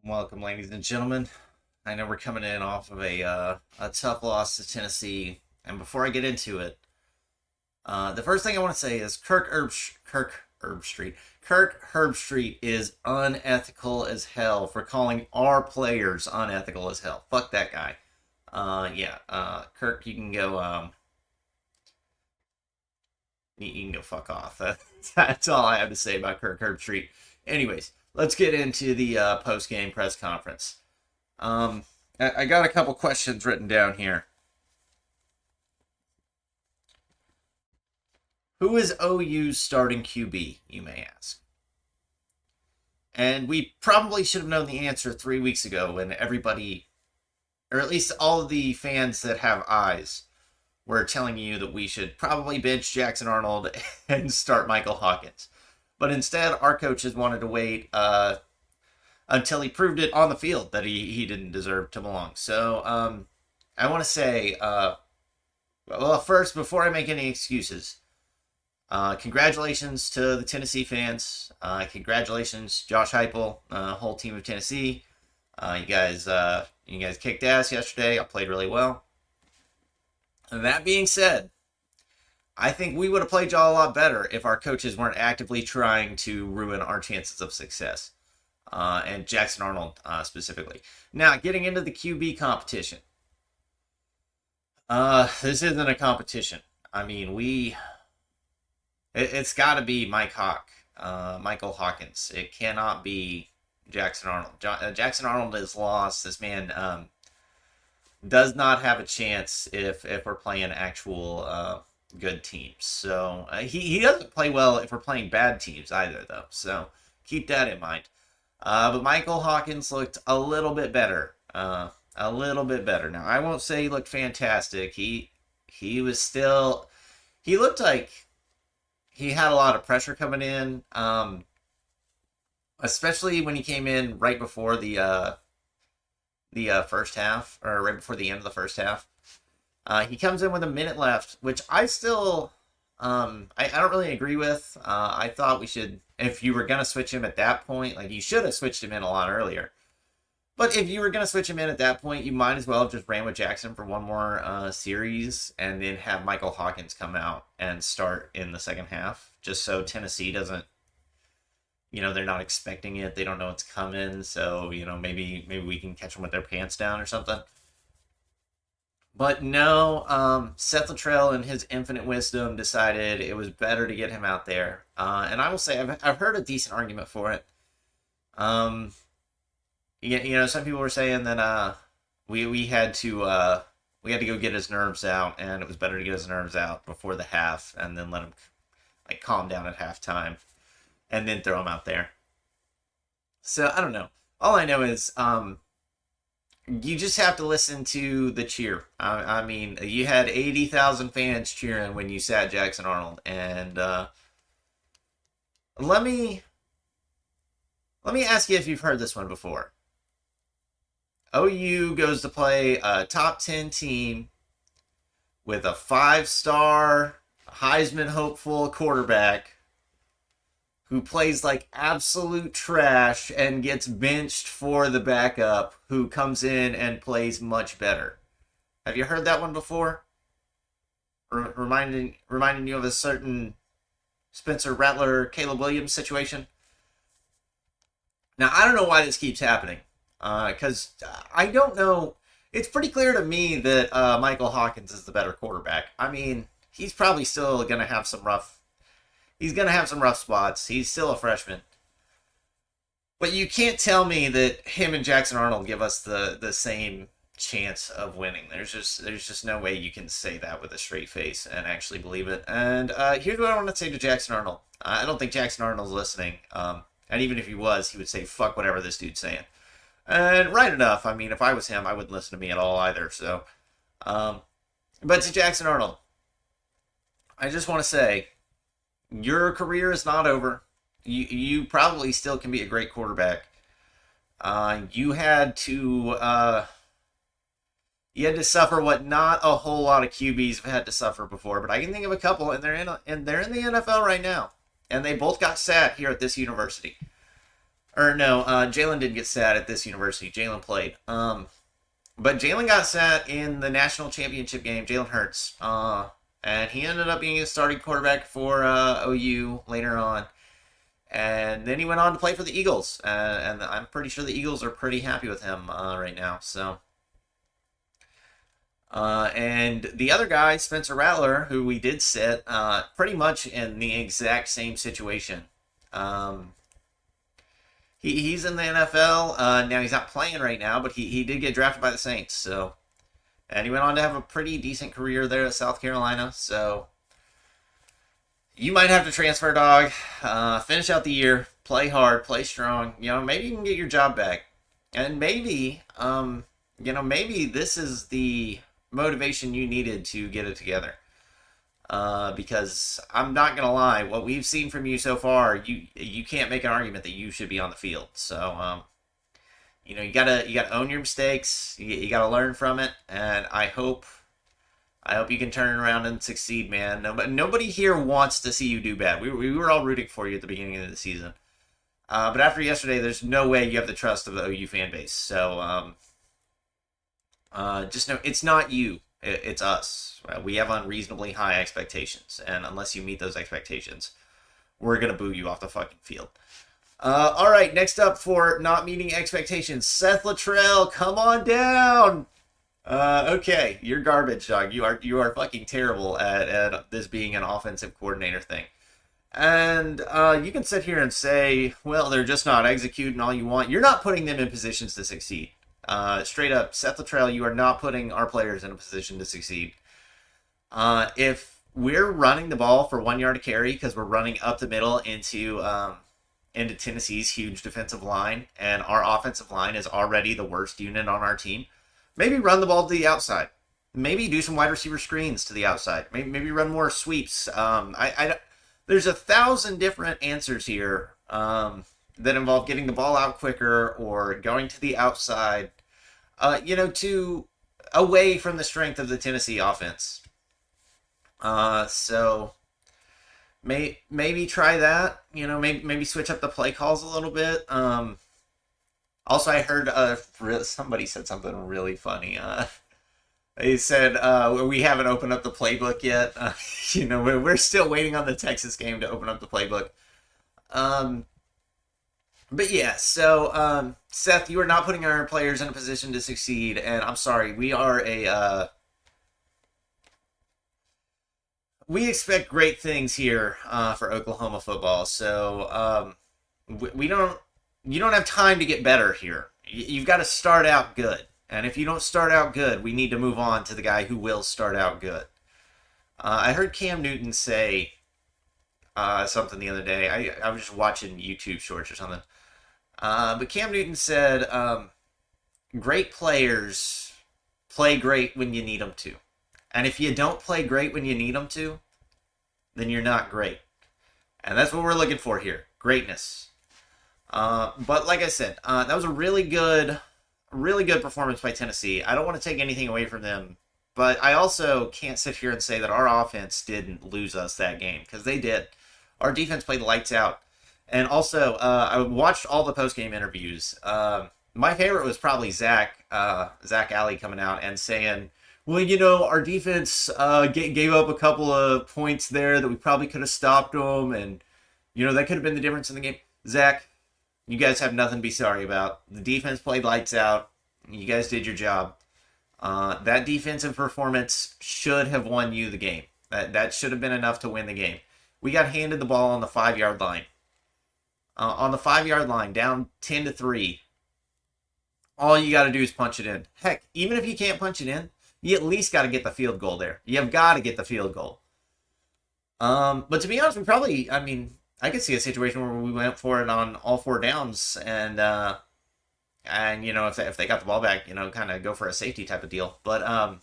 Welcome, ladies and gentlemen. I know we're coming in off of a tough loss to Tennessee, and before I get into it, the first thing I want to say is Kirk Herbstreit is unethical as hell for calling our players unethical as hell. Fuck that guy. Kirk, you can go. You can go fuck off. That's all I have to say about Kirk Herbstreit. Anyways, let's get into the post game press conference. I got a couple questions written down here. Who is OU's starting QB, you may ask? And we probably should have known the answer 3 weeks ago when everybody, or at least all of the fans that have eyes, were telling you that we should probably bench Jackson Arnold and start Micheal Hawkins. But instead, our coaches wanted to wait until he proved it on the field that he didn't deserve to belong. So I want to say, well, first, before I make any excuses, congratulations to the Tennessee fans. Congratulations, Josh Heupel, whole team of Tennessee. You guys kicked ass yesterday. I played really well. And that being said, I think we would have played y'all a lot better if our coaches weren't actively trying to ruin our chances of success. And Jackson Arnold specifically. Now, getting into the QB competition. This isn't a competition. I mean, it's got to be Micheal Hawkins. It cannot be Jackson Arnold. Jackson Arnold is lost. This man does not have a chance if we're playing actual good teams. So he doesn't play well if we're playing bad teams either, though. So keep that in mind. But Micheal Hawkins looked a little bit better. A little bit better. Now, I won't say he looked fantastic. He was still... He looked like he had a lot of pressure coming in. Especially when he came in right before the first half, or right before the end of the first half. He comes in with a minute left, which I still... I don't really agree with. I thought we should, if you were going to switch him at that point, like you should have switched him in a lot earlier. But if you were going to switch him in at that point, you might as well have just ran with Jackson for one more series and then have Micheal Hawkins come out and start in the second half, just so Tennessee doesn't, they're not expecting it. They don't know it's coming. So, maybe we can catch them with their pants down or something. But no, Seth Luttrell, in his infinite wisdom, decided it was better to get him out there. And I will say, I've heard a decent argument for it. Um, some people were saying that we had to go get his nerves out, and it was better to get his nerves out before the half, and then let him like calm down at halftime, and then throw him out there. So I don't know. All I know is you just have to listen to the cheer. I mean, you had 80,000 fans cheering when you sat Jackson Arnold, and let me ask you if you've heard this one before. OU goes to play a top 10 team with a 5-star Heisman hopeful quarterback who plays like absolute trash and gets benched for the backup who comes in and plays much better. Have you heard that one before? Reminding you of a certain Spencer Rattler, Caleb Williams situation? Now, I don't know why this keeps happening. Because I don't know. It's pretty clear to me that Micheal Hawkins is the better quarterback. I mean, he's probably still going to have some rough... He's going to have some rough spots. He's still a freshman. But you can't tell me that him and Jackson Arnold give us the same chance of winning. There's just no way you can say that with a straight face and actually believe it. And here's what I want to say to Jackson Arnold. I don't think Jackson Arnold's listening. And even if he was, he would say, fuck whatever this dude's saying. And right enough. I mean, if I was him, I wouldn't listen to me at all either. So, but to Jackson Arnold, I just want to say, your career is not over. You probably still can be a great quarterback. You had to suffer what not a whole lot of QBs have had to suffer before, but I can think of a couple, and they're in the NFL right now, and they both got sat here at this university, or no, Jalen didn't get sat at this university. Jalen played. But Jalen got sat in the national championship game. Jalen Hurts, and he ended up being a starting quarterback for OU later on. And then he went on to play for the Eagles, and I'm pretty sure the Eagles are pretty happy with him right now. So, and the other guy, Spencer Rattler, who we did sit, pretty much in the exact same situation. He's in the NFL now. He's not playing right now, but he did get drafted by the Saints. So, and he went on to have a pretty decent career there at South Carolina. So. You might have to transfer, dog. Finish out the year, play hard, play strong. Maybe you can get your job back, and maybe, maybe this is the motivation you needed to get it together. Because I'm not gonna lie, what we've seen from you so far, you can't make an argument that you should be on the field. So, you gotta own your mistakes. You gotta learn from it, and I hope you can turn it around and succeed, man. Nobody here wants to see you do bad. We were all rooting for you at the beginning of the season. But after yesterday, there's no way you have the trust of the OU fan base. So just know it's not you. It's us. We have unreasonably high expectations. And unless you meet those expectations, we're going to boo you off the fucking field. All right, next up for not meeting expectations, Seth Luttrell, come on down. Okay, you're garbage, dog. You are fucking terrible at this being an offensive coordinator thing. And you can sit here and say, well, they're just not executing all you want. You're not putting them in positions to succeed. Straight up, Seth Luttrell, you are not putting our players in a position to succeed. If we're running the ball for 1 yard to carry because we're running up the middle into Tennessee's huge defensive line, and our offensive line is already the worst unit on our team, maybe run the ball to the outside. Maybe do some wide receiver screens to the outside. Maybe run more sweeps. There's 1,000 different answers here that involve getting the ball out quicker or going to the outside, to away from the strength of the Tennessee offense. So maybe try that. Maybe switch up the play calls a little bit. Also, I heard somebody said something really funny. They said we haven't opened up the playbook yet. We're still waiting on the Texas game to open up the playbook. But yeah, so Seth, you are not putting our players in a position to succeed, and I'm sorry. We expect great things here for Oklahoma football. So you don't have time to get better here. You've got to start out good. And if you don't start out good, we need to move on to the guy who will start out good. I heard Cam Newton say something the other day. I was just watching YouTube shorts or something. But Cam Newton said, great players play great when you need them to. And if you don't play great when you need them to, then you're not great. And that's what we're looking for here. Greatness. But like I said, that was a really good performance by Tennessee. I don't want to take anything away from them, but I also can't sit here and say that our offense didn't lose us that game, because they did. Our defense played lights out. And also, I watched all the post-game interviews. My favorite was probably Zach Alley coming out and saying, well, our defense gave up a couple of points there that we probably could have stopped them, and, that could have been the difference in the game. Zach, you guys have nothing to be sorry about. The defense played lights out. You guys did your job. That defensive performance should have won you the game. That should have been enough to win the game. We got handed the ball on the 5-yard line. On the 5-yard line, down 10-3. All you got to do is punch it in. Heck, even if you can't punch it in, you at least got to get the field goal there. You've got to get the field goal. But to be honest, I could see a situation where we went for it on all 4 downs, and if they got the ball back, kind of go for a safety type of deal. But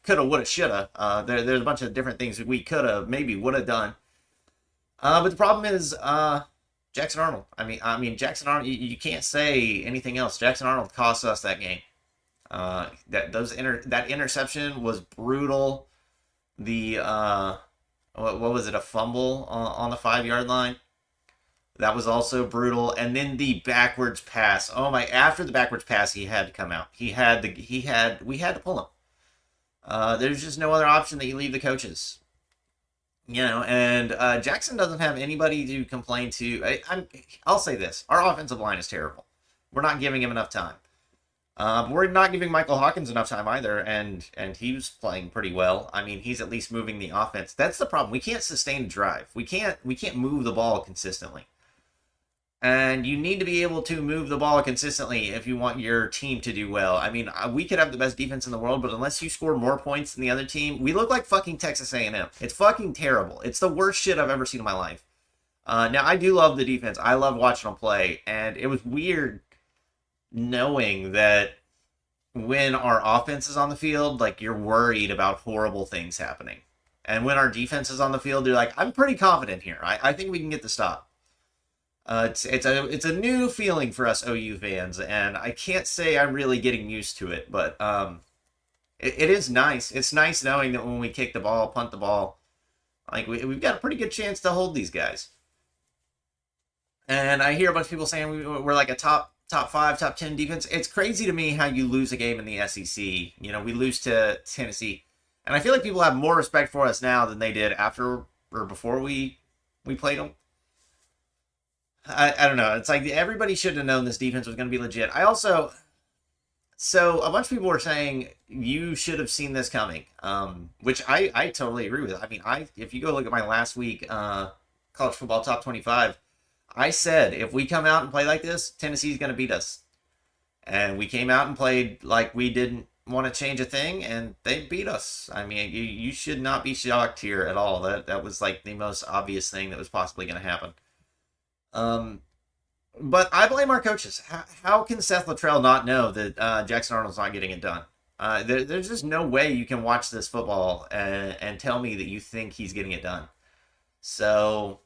coulda, woulda, shoulda. There's a bunch of different things that we coulda, maybe, woulda done. But the problem is Jackson Arnold. Jackson Arnold. You can't say anything else. Jackson Arnold cost us that game. That interception was brutal. The what was it? A fumble on the 5-yard line. That was also brutal. And then the backwards pass. Oh my! After the backwards pass, he had to come out. We had to pull him. There's just no other option that you leave the coaches. And Jackson doesn't have anybody to complain to. I'll say this: our offensive line is terrible. We're not giving him enough time. We're not giving Micheal Hawkins enough time either, and he was playing pretty well. I mean, he's at least moving the offense. That's the problem. We can't sustain a drive. We can't move the ball consistently. And you need to be able to move the ball consistently if you want your team to do well. I mean, we could have the best defense in the world, but unless you score more points than the other team, we look like fucking Texas A&M. It's fucking terrible. It's the worst shit I've ever seen in my life. Now, I do love the defense. I love watching them play, and it was weird knowing that when our offense is on the field, like, you're worried about horrible things happening. And when our defense is on the field, you're like, I'm pretty confident here. I think we can get the stop. It's a new feeling for us OU fans, and I can't say I'm really getting used to it, but it is nice. It's nice knowing that when we kick the ball, punt the ball, like we've got a pretty good chance to hold these guys. And I hear a bunch of people saying we're like a top 5, top 10 defense. It's crazy to me how you lose a game in the SEC. We lose to Tennessee, and I feel like people have more respect for us now than they did after or before we played them. I don't know. It's like everybody should have known this defense was going to be legit. So a bunch of people were saying you should have seen this coming, which I totally agree with. I mean, if you go look at my last week college football top 25, I said if we come out and play like this, Tennessee's going to beat us. And we came out and played like we didn't want to change a thing, and they beat us. I mean, you should not be shocked here at all. That was like the most obvious thing that was possibly going to happen. But I blame our coaches. How can Seth Luttrell not know that Jackson Arnold's not getting it done? There's just no way you can watch this football and tell me that you think he's getting it done. So,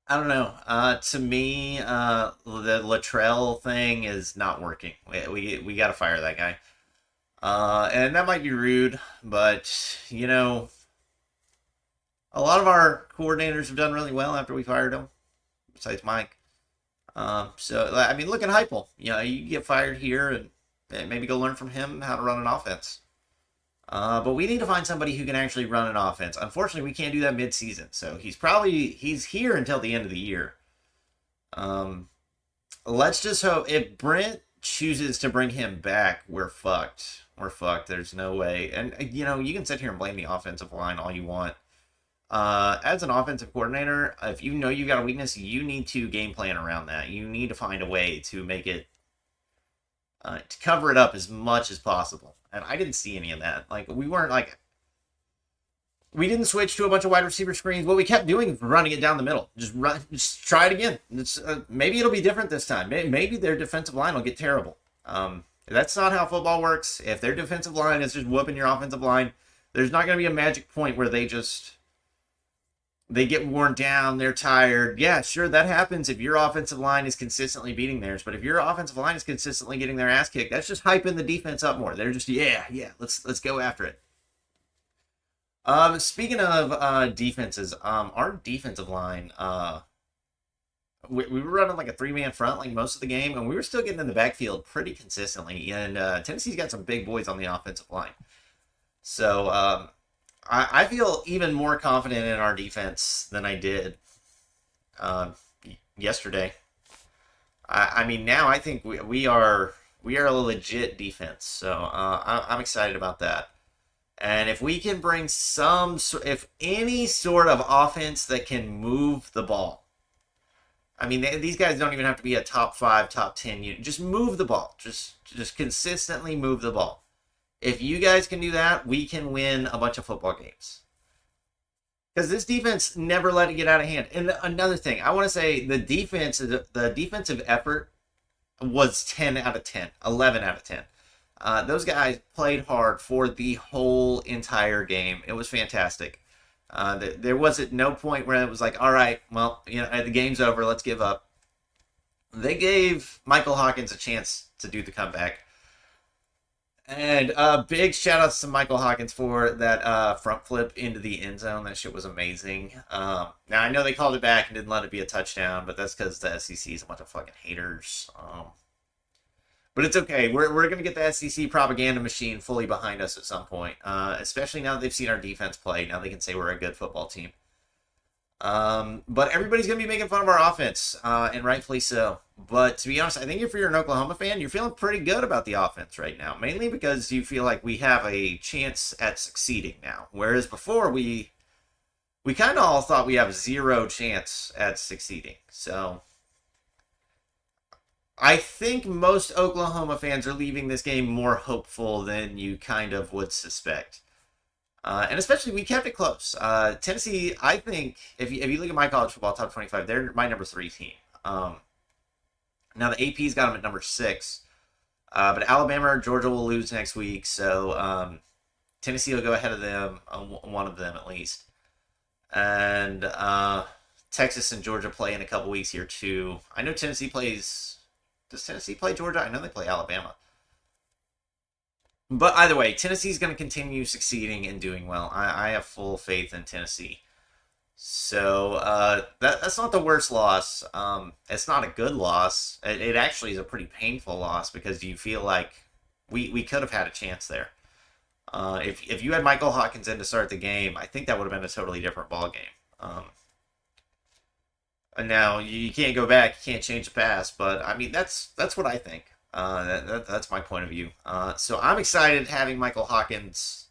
I don't know. To me, the Luttrell thing is not working. We got to fire that guy. And that might be rude, but, a lot of our coordinators have done really well after we fired them. Besides Mike. So, I mean, look at Heupel. You get fired here and maybe go learn from him how to run an offense. But we need to find somebody who can actually run an offense. Unfortunately, we can't do that mid-season. So he's here until the end of the year. Let's just hope if Brent chooses to bring him back, we're fucked. We're fucked. There's no way. And, you can sit here and blame the offensive line all you want. As an offensive coordinator, if you know you got a weakness, you need to game plan around that. You need to find a way to make it, to cover it up as much as possible. And I didn't see any of that. Like, we didn't switch to a bunch of wide receiver screens. What we kept doing was running it down the middle. Just try it again. Maybe it'll be different this time. Maybe their defensive line will get terrible. That's not how football works. If their defensive line is just whooping your offensive line, there's not going to be a magic point where they get worn down, they're tired. Yeah, sure, that happens if your offensive line is consistently beating theirs. But if your offensive line is consistently getting their ass kicked, that's just hyping the defense up more. They're just, let's go after it. Speaking of defenses, our defensive line, we were running like a 3-man front like most of the game, and we were still getting in the backfield pretty consistently. And Tennessee's got some big boys on the offensive line. So, I feel even more confident in our defense than I did yesterday. I mean, now I think we are a legit defense. So I'm excited about that. And if we can bring if any sort of offense that can move the ball. I mean, these guys don't even have to be a top 5, top 10 unit. Just move the ball. Just consistently move the ball. If you guys can do that, we can win a bunch of football games. Because this defense never let it get out of hand. And another thing, I want to say the defensive effort was 10 out of 10, 11 out of 10. Those guys played hard for the whole entire game. It was fantastic. There was at no point where it was like, all right, well, the game's over, let's give up. They gave Micheal Hawkins a chance to do the comeback. And big shout outs to Micheal Hawkins for that front flip into the end zone. That shit was amazing. Now I know they called it back and didn't let it be a touchdown, but that's because the SEC is a bunch of fucking haters. But it's okay. We're gonna get the SEC propaganda machine fully behind us at some point. Especially now that they've seen our defense play. Now they can say we're a good football team. But everybody's going to be making fun of our offense, and rightfully so. But to be honest, I think if you're an Oklahoma fan, you're feeling pretty good about the offense right now, mainly because you feel like we have a chance at succeeding now. Whereas before, we kind of all thought we have zero chance at succeeding. So I think most Oklahoma fans are leaving this game more hopeful than you kind of would suspect. And especially, we kept it close. Tennessee, I think, if you look at my college football top 25, they're my number 3 team. Now, the AP's got them at number 6. But Alabama or Georgia will lose next week, so Tennessee will go ahead of them, one of them at least. And Texas and Georgia play in a couple weeks here, too. I know Tennessee plays... Does Tennessee play Georgia? I know they play Alabama. But either way, Tennessee's going to continue succeeding and doing well. I have full faith in Tennessee. So that's not the worst loss. It's not a good loss. It actually is a pretty painful loss because you feel like we could have had a chance there. If you had Micheal Hawkins in to start the game, I think that would have been a totally different ball game. And now you can't go back, you can't change the past, but I mean that's what I think. That's my point of view. So I'm excited having Micheal Hawkins.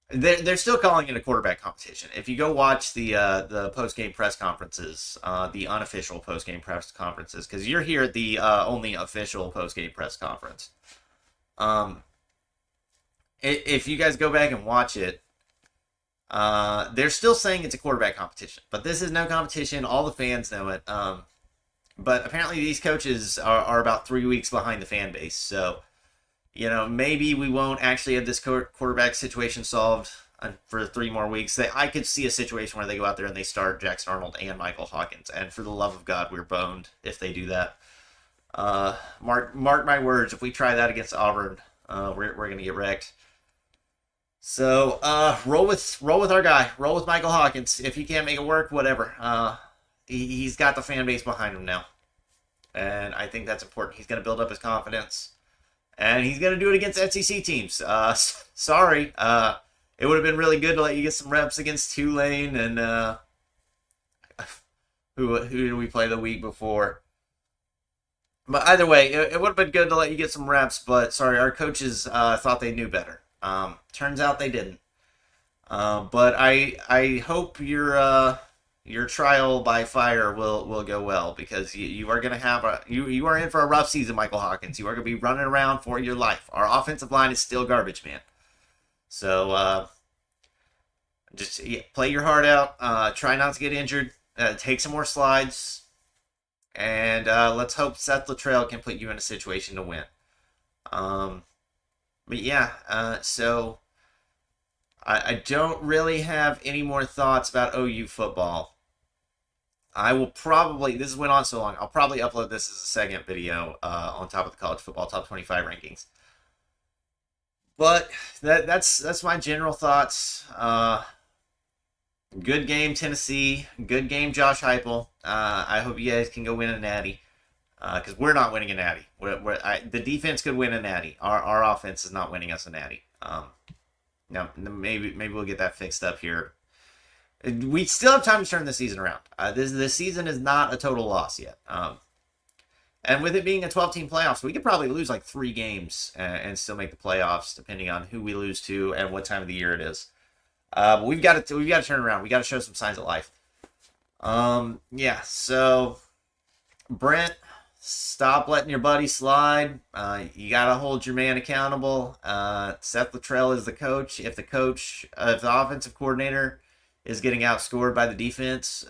They're still calling it a quarterback competition. If you go watch the post game press conferences, the unofficial post game press conferences, because you're here at the only official post game press conference. If you guys go back and watch it, they're still saying it's a quarterback competition, but this is no competition. All the fans know it. But apparently these coaches are about 3 weeks behind the fan base. So, maybe we won't actually have this quarterback situation solved for 3 more weeks. I could see a situation where they go out there and they start Jackson Arnold and Micheal Hawkins. And for the love of God, we're boned if they do that. Mark my words, if we try that against Auburn, we're going to get wrecked. So roll with our guy. Roll with Micheal Hawkins. If he can't make it work, whatever. He's got the fan base behind him now. And I think that's important. He's going to build up his confidence. And he's going to do it against SEC teams. Sorry. It would have been really good to let you get some reps against Tulane and who did we play the week before? But either way, it would have been good to let you get some reps. But sorry, our coaches thought they knew better. Turns out they didn't. But I hope your trial by fire will go well because you are going to have you are in for a rough season, Micheal Hawkins. You are going to be running around for your life. Our offensive line is still garbage, man. So just play your heart out. Try not to get injured. Take some more slides, and let's hope Seth Luttrell can put you in a situation to win. But yeah, so I don't really have any more thoughts about OU football. I will probably, this went on so long, I'll probably upload this as a second video on top of the college football top 25 rankings. But that's my general thoughts. Good game, Tennessee. Good game, Josh Heupel. I hope you guys can go win a natty. Because we're not winning a natty. The defense could win a natty. Our offense is not winning us a natty. Now, maybe we'll get that fixed up here. We still have time to turn the season around. This season is not a total loss yet. And with it being a 12-team playoffs, we could probably lose like 3 games and still make the playoffs, depending on who we lose to and what time of the year it is. But we've got to turn around. We got to show some signs of life. Yeah. So, Brent, stop letting your buddy slide. You got to hold your man accountable. Seth Luttrell is the coach. If the offensive coordinator is getting outscored by the defense,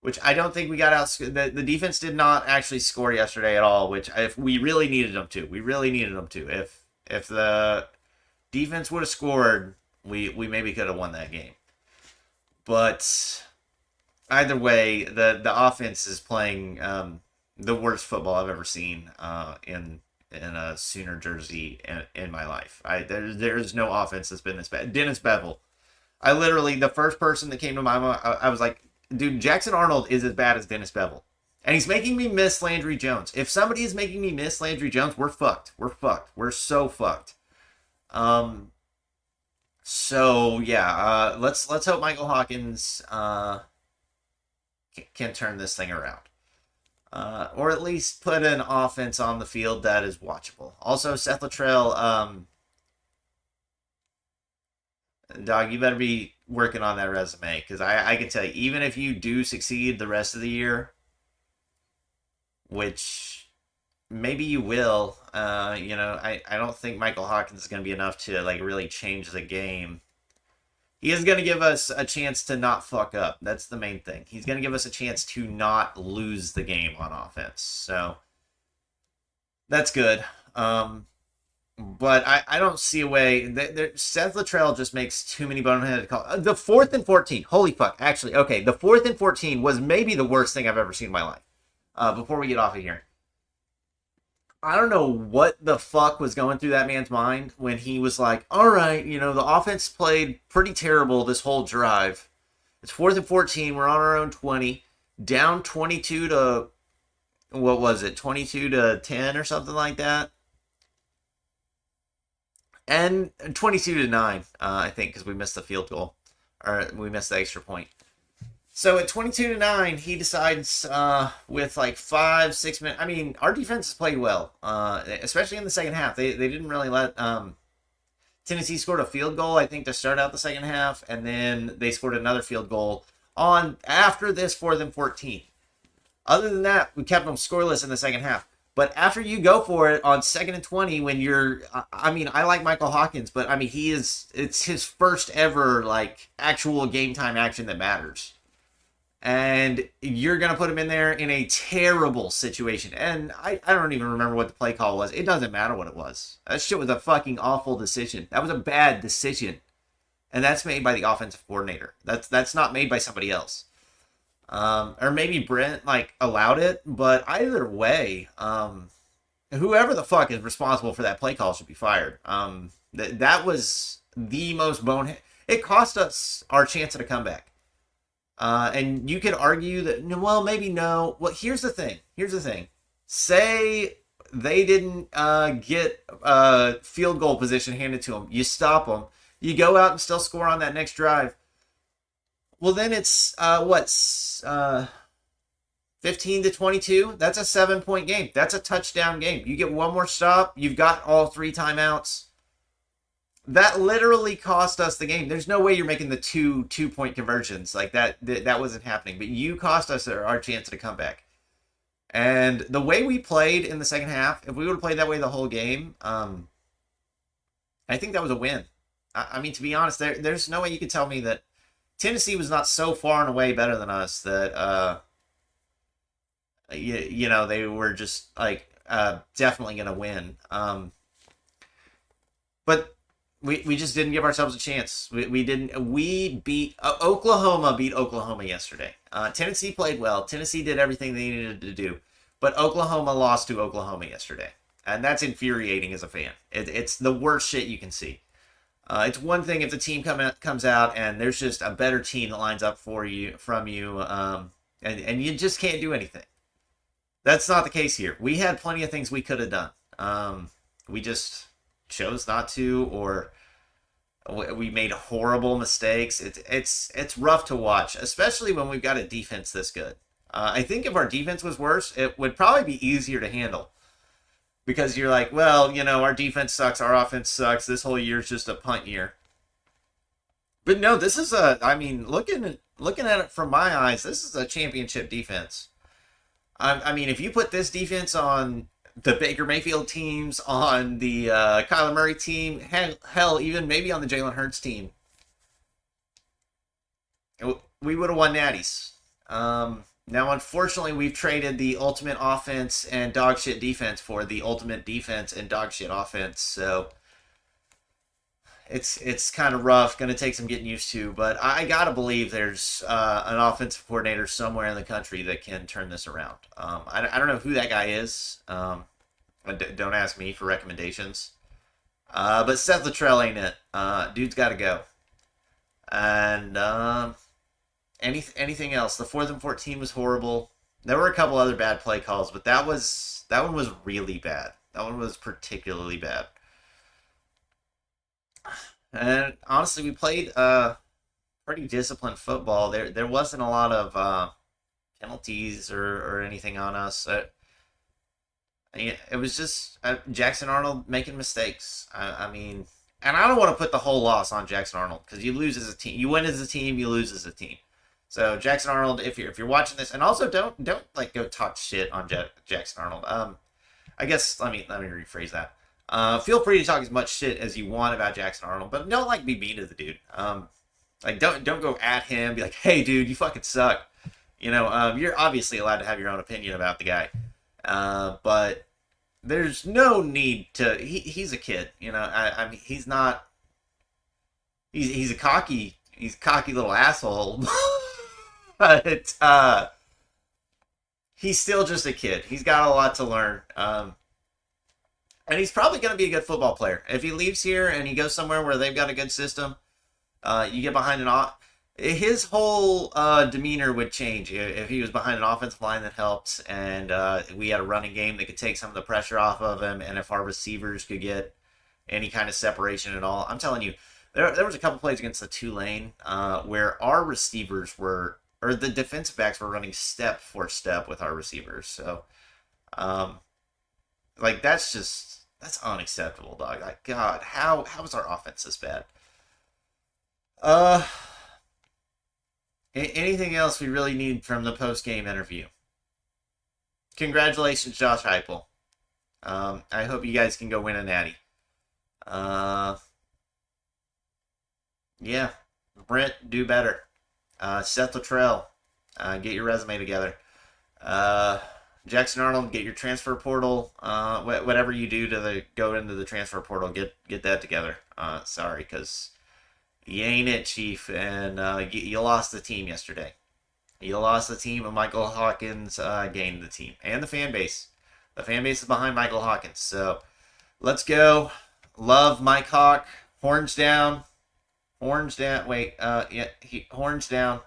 which I don't think we got outscored. The defense did not actually score yesterday at all, which if we really needed them to. We really needed them to. If the defense would have scored, we maybe could have won that game. But either way, the offense is playing the worst football I've ever seen in in a Sooner jersey in my life. There's no offense that's been this bad. Dennis Bevel. I literally, the first person that came to my mind, I was like, dude, Jackson Arnold is as bad as Dennis Bevel. And he's making me miss Landry Jones. If somebody is making me miss Landry Jones, we're fucked. We're fucked. We're so fucked. So yeah, let's hope Micheal Hawkins can turn this thing around. Or at least put an offense on the field that is watchable. Also, Seth Luttrell, dog, you better be working on that resume, because I can tell you, even if you do succeed the rest of the year, which maybe you will, I don't think Micheal Hawkins is going to be enough to like really change the game. He is going to give us a chance to not fuck up. That's the main thing. He's going to give us a chance to not lose the game on offense. So that's good. But I don't see a way. Seth Luttrell just makes too many boneheaded calls. The 4th and 14. Holy fuck. Actually, okay. The 4th and 14 was maybe the worst thing I've ever seen in my life. Before we get off of here. I don't know what the fuck was going through that man's mind when he was like, all right, the offense played pretty terrible this whole drive. It's 4th and 14. We're on our own 20. Down 22 to, what was it, 22 to 10 or something like that. And 22 to 9, I think, because we missed the field goal. Or we missed the extra point. So at 22 to 9, he decides with like 5-6 minutes. I mean, our defense has played well, especially in the second half. They didn't really let Tennessee scored a field goal, I think, to start out the second half, and then they scored another field goal on after this 4th and 14. Other than that, we kept them scoreless in the second half. But after you go for it on 2nd and 20, when you're, I mean, I like Micheal Hawkins, but I mean, it's his first ever like actual game time action that matters. And you're going to put him in there in a terrible situation. And I don't even remember what the play call was. It doesn't matter what it was. That shit was a fucking awful decision. That was a bad decision. And that's made by the offensive coordinator. That's not made by somebody else. Or maybe Brent, like, allowed it. But either way, whoever the fuck is responsible for that play call should be fired. That was the most bonehead. It cost us our chance at a comeback. And you could argue that, well, maybe no. Well, here's the thing. Say they didn't get field goal position handed to them. You stop them. You go out and still score on that next drive. Well, then it's, 15 to 22? That's a 7-point game. That's a touchdown game. You get one more stop. You've got all 3 timeouts. That literally cost us the game. There's no way you're making the two-point conversions. Like, that wasn't happening. But you cost us our chance to come back. And the way we played in the second half, if we would have played that way the whole game, I think that was a win. I mean, to be honest, there's no way you could tell me that Tennessee was not so far and away better than us that, they were just, like, definitely going to win. But we just didn't give ourselves a chance. We beat Oklahoma yesterday. Tennessee played well. Tennessee did everything they needed to do. But Oklahoma lost to Oklahoma yesterday. And that's infuriating as a fan. It's the worst shit you can see. It's one thing if the team comes out and there's just a better team that lines up from you, and you just can't do anything. That's not the case here. We had plenty of things we could have done. We just chose not to, or we made horrible mistakes. It's rough to watch, especially when we've got a defense this good. I think if our defense was worse, it would probably be easier to handle. Because you're like, well, our defense sucks, our offense sucks, this whole year is just a punt year. But no, this is looking at it from my eyes, this is a championship defense. I mean, if you put this defense on the Baker Mayfield teams, on the Kyler Murray team, hell, even maybe on the Jalen Hurts team, we would have won natties. Now, unfortunately, we've traded the ultimate offense and dog shit defense for the ultimate defense and dog shit offense. So it's kind of rough. Going to take some getting used to. But I got to believe there's an offensive coordinator somewhere in the country that can turn this around. I don't know who that guy is. Don't ask me for recommendations. But Seth Luttrell ain't it. Dude's got to go. And anything else? The 4th and 14 was horrible. There were a couple other bad play calls, but that one was really bad. That one was particularly bad. And honestly, we played pretty disciplined football. There wasn't a lot of penalties or anything on us. It was just Jackson Arnold making mistakes. I mean, and I don't want to put the whole loss on Jackson Arnold because you lose as a team, you win as a team, you lose as a team. So Jackson Arnold, if you're watching this, and also don't like go talk shit on Jackson Arnold. I guess let me rephrase that. Feel free to talk as much shit as you want about Jackson Arnold, but don't like be mean to the dude. Like don't go at him. Be like, hey dude, you fucking suck. You're obviously allowed to have your own opinion about the guy. But there's no need to. He's a kid, I mean, he's not. He's a cocky little asshole. But he's still just a kid. He's got a lot to learn. And he's probably going to be a good football player. If he leaves here and he goes somewhere where they've got a good system, you get behind his whole demeanor would change if he was behind an offensive line that helps, and we had a running game that could take some of the pressure off of him, and if our receivers could get any kind of separation at all. I'm telling you, there was a couple plays against the Tulane where our receivers or the defensive backs were running step for step with our receivers. So, that's unacceptable, dog. Like, God, how is our offense this bad? Anything else we really need from the post-game interview? Congratulations, Josh Heupel. I hope you guys can go win a natty. Yeah. Brent, do better. Seth Luttrell, get your resume together. Jackson Arnold, get your transfer portal. Whatever you do to go into the transfer portal, get that together. Sorry, because you ain't it, Chief, and you lost the team yesterday. You lost the team, and Micheal Hawkins gained the team and the fan base. The fan base is behind Micheal Hawkins, so let's go. Love Mike Hawk. Horns down. Horns down. Wait, horns down.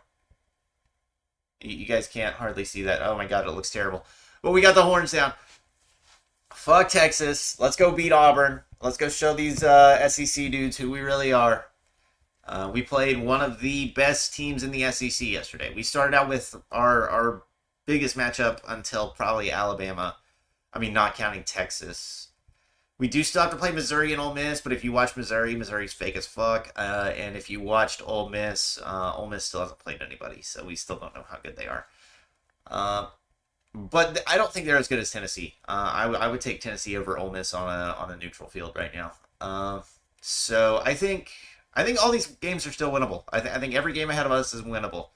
You guys can't hardly see that. Oh my God, it looks terrible. But we got the horns down. Fuck Texas. Let's go beat Auburn. Let's go show these SEC dudes who we really are. We played one of the best teams in the SEC yesterday. We started out with our biggest matchup until probably Alabama. I mean, not counting Texas. We do still have to play Missouri and Ole Miss, but if you watch Missouri's fake as fuck. And if you watched Ole Miss still hasn't played anybody, so we still don't know how good they are. But I don't think they're as good as Tennessee. I would take Tennessee over Ole Miss on a neutral field right now. So I think all these games are still winnable. I think every game ahead of us is winnable.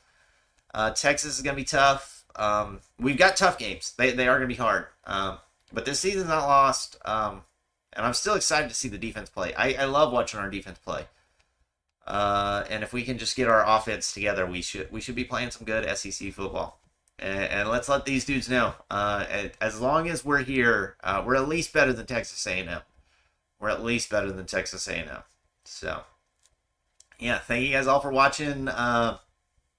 Texas is going to be tough. We've got tough games. They are going to be hard. But this season's not lost. And I'm still excited to see the defense play. I love watching our defense play. And if we can just get our offense together, we should be playing some good SEC football. And let's let these dudes know. As long as we're here, we're at least better than Texas A&M. We're at least better than Texas A&M. So, yeah, thank you guys all for watching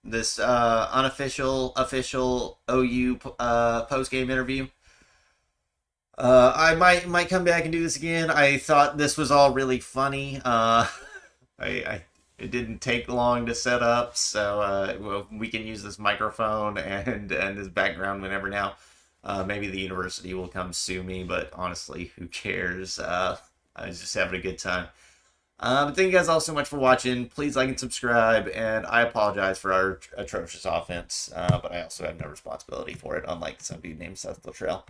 this official OU post-game interview. I might come back and do this again. I thought this was all really funny. It didn't take long to set up, so we can use this microphone and this background whenever now. Maybe the university will come sue me, but honestly, who cares? I was just having a good time. But thank you guys all so much for watching. Please like and subscribe, and I apologize for our atrocious offense, but I also have no responsibility for it, unlike some dude named Seth Luttrell.